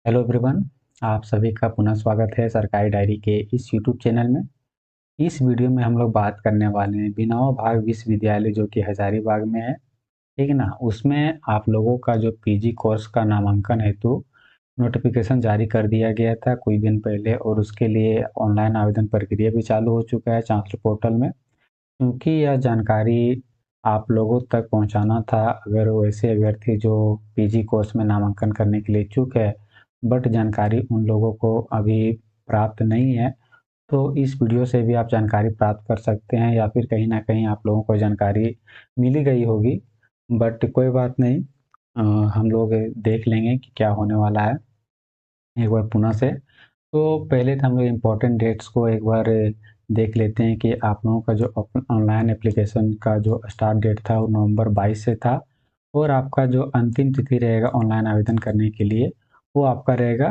Hello everyone. आप सभी का पुनः स्वागत है सरकारी डायरी के इस यूट्यूब चैनल में। इस वीडियो में हम लोग बात करने वाले हैं बिनोबा भावे विश्वविद्यालय जो कि हजारीबाग में है, ठीक है ना। उसमें आप लोगों का जो पीजी कोर्स का नामांकन हेतु नोटिफिकेशन जारी कर दिया गया था कुछ दिन पहले, और उसके लिए ऑनलाइन आवेदन प्रक्रिया भी चालू हो चुका है चांसलर पोर्टल में। क्योंकि यह जानकारी आप लोगों तक पहुंचाना था, अगर वैसे अभ्यर्थी जो पीजी कोर्स में नामांकन करने के लिए इच्छुक है बट जानकारी उन लोगों को अभी प्राप्त नहीं है, तो इस वीडियो से भी आप जानकारी प्राप्त कर सकते हैं, या फिर कहीं ना कहीं आप लोगों को जानकारी मिली गई होगी। बट कोई बात नहीं, हम लोग देख लेंगे कि क्या होने वाला है एक बार पुनः से। तो पहले तो हम लोग इम्पोर्टेंट डेट्स को एक बार देख लेते हैं कि आप लोगों का जो ऑनलाइन एप्लीकेशन का जो स्टार्ट डेट था वो नवंबर 22 से था, और आपका जो अंतिम तिथि रहेगा ऑनलाइन आवेदन करने के लिए वो आपका रहेगा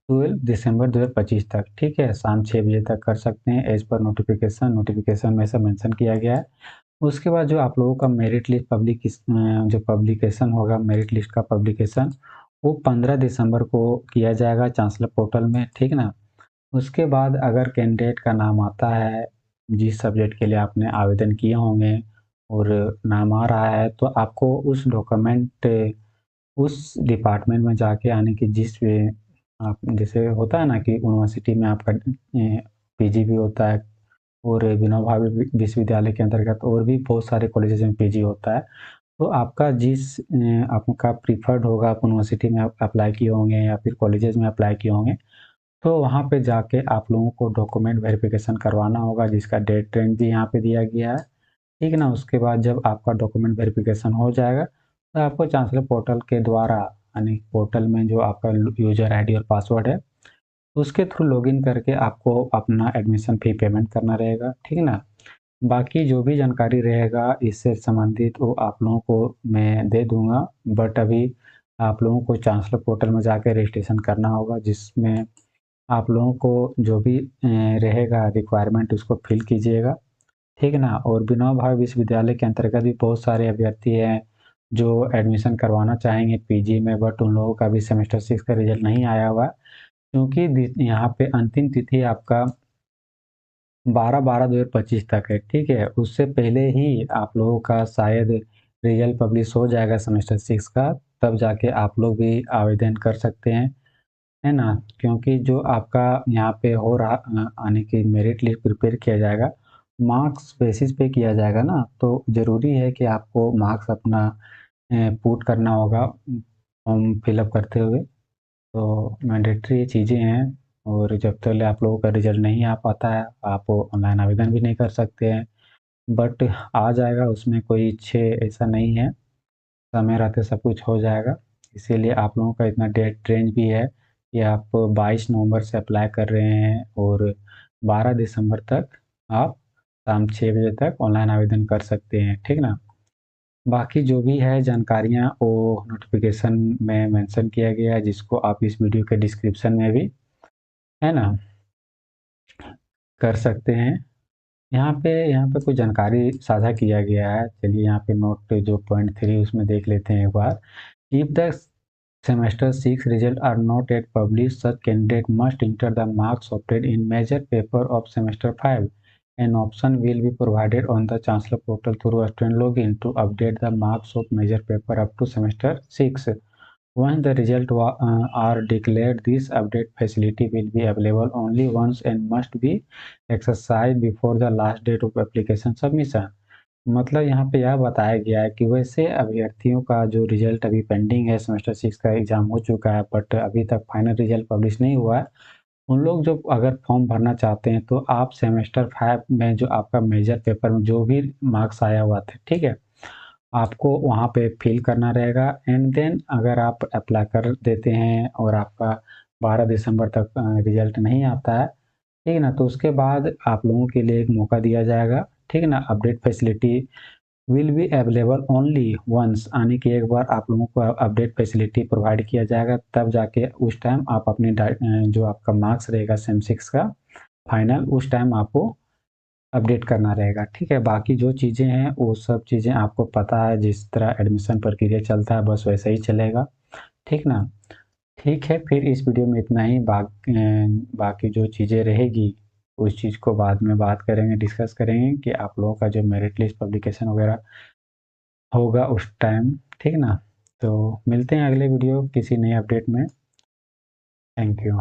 12 दिसंबर 2025 तक। ठीक है, शाम 6 बजे तक कर सकते हैं एज पर नोटिफिकेशन में ऐसा मेंशन किया गया है। उसके बाद जो आप लोगों का मेरिट लिस्ट जो पब्लिकेशन होगा, मेरिट लिस्ट का पब्लिकेशन वो 15 दिसंबर को किया जाएगा चांसलर पोर्टल में, ठीक ना। उसके बाद अगर कैंडिडेट का नाम आता है जिस सब्जेक्ट के लिए आपने आवेदन किए होंगे और नाम आ रहा है, तो आपको उस डॉक्यूमेंट उस डिपार्टमेंट में जाके आने की आप जैसे होता है ना कि यूनिवर्सिटी में आपका पीजी भी होता है, और विनोबा भावे विश्वविद्यालय के अंतर्गत और भी बहुत सारे कॉलेजेस में पीजी होता है। तो आपका आपका प्रीफर्ड होगा, आप यूनिवर्सिटी में अप्लाई किए होंगे या फिर कॉलेजेस में अप्लाई किए होंगे, तो वहाँ पे जाके आप लोगों को डॉक्यूमेंट वेरिफिकेशन करवाना होगा, जिसका डेट रेंज भी यहाँ पे दिया गया है, ठीक है ना। उसके बाद जब आपका डॉक्यूमेंट वेरिफिकेशन हो जाएगा तो आपको चांसलर पोर्टल के द्वारा, यानी पोर्टल में जो आपका यूजर आईडी और पासवर्ड है उसके थ्रू लॉगिन करके आपको अपना एडमिशन फी पेमेंट करना रहेगा, ठीक है ना। बाकी जो भी जानकारी रहेगा इससे संबंधित वो आप लोगों को मैं दे दूंगा, बट अभी आप लोगों को चांसलर पोर्टल में जाकर रजिस्ट्रेशन करना होगा, जिसमें आप लोगों को जो भी रहेगा रिक्वायरमेंट उसको फिल कीजिएगा, ठीक है ना। और विनोबा भावे विश्वविद्यालय के अंतर्गत भी बहुत सारे अभ्यर्थी हैं जो एडमिशन करवाना चाहेंगे पीजी में, बट उन लोगों का भी सेमेस्टर 6 का रिजल्ट नहीं आया हुआ है, क्योंकि यहाँ पे अंतिम तिथि आपका 12/12/2025 तक है, ठीक है। उससे पहले ही आप लोगों का शायद रिजल्ट पब्लिश हो जाएगा सेमेस्टर 6 का, तब जाके आप लोग भी आवेदन कर सकते हैं, है ना। क्योंकि जो आपका यहाँ पे हो रहा आने की मेरिट लिस्ट प्रिपेयर किया जाएगा, मार्क्स बेसिस पे किया जाएगा ना, तो ज़रूरी है कि आपको मार्क्स अपना पुट करना होगा फॉर्म फिलअप करते हुए। तो मैंडेटरी ये चीज़ें हैं, और जब तक आप लोगों का रिजल्ट नहीं आ पाता है आप ऑनलाइन आवेदन भी नहीं कर सकते हैं। बट आ जाएगा, उसमें कोई इच्छे ऐसा नहीं है, समय रहते सब कुछ हो जाएगा। इसीलिए आप लोगों का इतना डेट रेंज भी है कि आप 22 नवंबर से अप्लाई कर रहे हैं और 12 दिसंबर तक आप शाम 6 बजे तक ऑनलाइन आवेदन कर सकते हैं, ठीक ना। बाकी जो भी है जानकारियाँ वो नोटिफिकेशन में मेंशन किया गया है, जिसको आप इस वीडियो के डिस्क्रिप्शन में भी, है ना, कर सकते हैं। यहाँ पे कुछ जानकारी साझा किया गया है, चलिए यहाँ पे नोट जो पॉइंट 3 उसमें देख लेते हैं एक बार। If the semester 6 results are not yet published, such candidate must enter the marks obtained in major paper of semester 5. An option will be provided on the Chancellor portal through student login to update the marks of major paper up to semester 6. Once the results are declared, this update facility will be available only once and must be exercised before the last date of application submission. मतलब यहाँ पे यह बताया गया है कि वैसे अभ्यर्थियों का जो रिजल्ट अभी पेंडिंग है, सेमेस्टर 6 का एग्ज़ाम हो चुका है बट अभी तक फाइनल रिजल्ट पब्लिश नहीं हुआ है, उन लोग जो अगर फॉर्म भरना चाहते हैं तो आप सेमेस्टर 5 में जो आपका मेजर पेपर में जो भी मार्क्स आया हुआ था, ठीक है, आपको वहाँ पे फिल करना रहेगा। एंड देन अगर आप अप्लाई कर देते हैं और आपका 12 दिसंबर तक रिजल्ट नहीं आता है, ठीक है ना, तो उसके बाद आप लोगों के लिए एक मौका दिया जाएगा, ठीक है ना। Update facility will be available only once, आने की एक बार आप लोगों को अपडेट फैसिलिटी प्रोवाइड किया जाएगा, तब जाके उस टाइम आप अपने जो आपका मार्क्स रहेगा सेम 6 का फाइनल, उस टाइम आपको अपडेट करना रहेगा, ठीक है। बाकी जो चीज़ें हैं वो सब चीज़ें आपको पता है, जिस तरह एडमिशन प्रक्रिया चलता है बस वैसा ही चलेगा, ठीक ना। ठीक है, फिर इस वीडियो में इतना ही। बाकी जो चीज़ें रहेगी उस चीज़ को बाद में बात करेंगे, डिस्कस करेंगे कि आप लोगों का जो मेरिट लिस्ट पब्लिकेशन वगैरह होगा उस टाइम, ठीक ना। तो मिलते हैं अगले वीडियो किसी नए अपडेट में। Thank you.